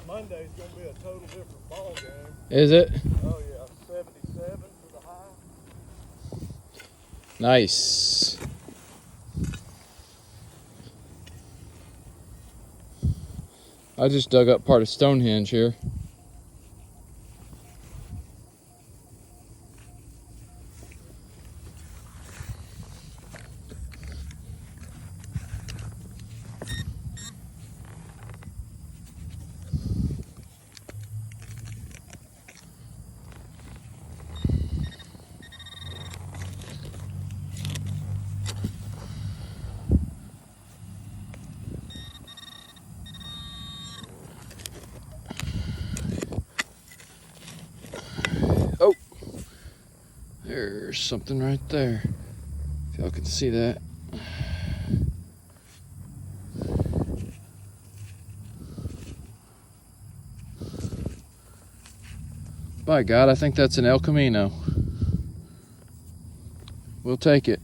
Monday's going to be a total different ball game. Is it? Oh yeah, 77 for the high. Nice. I just dug up part of Stonehenge here. Oh, there's something right there. If y'all can see that. By God, I think that's an El Camino. We'll take it.